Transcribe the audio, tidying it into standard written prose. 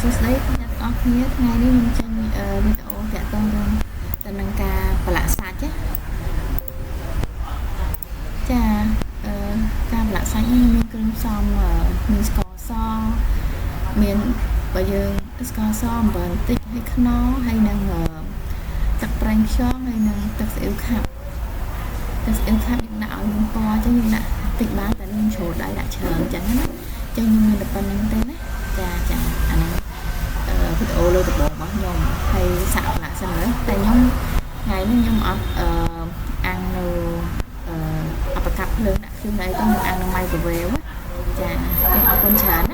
សួស្តីអ្នកទាំងអស់គ្នាថ្ងៃនេះខ្ញុំចេញវីដេអូតាក់ទងទៅនឹងការប្រឡាក់សាច់ចាការប្រឡាក់សាច់នេះមានគ្រឿងផ្សំមានស្ករសមានបើយើងស្ករសអំបិលបន្តិចហើយខ្នុរហើយនឹងទឹកប្រេងខ្យងហើយនឹងទឹកស៊ីអ៊ីវខាប់យើងដាក់ឲ្យមានពណ៌ចឹងយើងដាក់តិចបានតែខ្ញុំជ្រោដៃដាក់ច្រើនចឹងណាចឹងខ្ញុំមានតែប៉ុណ្្នឹងទេណាចាអានេះវីដេអូលើដំបូងរបស់ខ្ញុំហើយសាក់ប្រឡាក់សិនលើតែខ្ញុំថ្ងៃនេះខ្ញុំអត់អាំងនៅអបកាប់ភ្លើងដាក់ខ្លួនអីទៅខ្ញុំអាំងនៅ microwave ចាខ្ញុំអរគុណច្រើនណា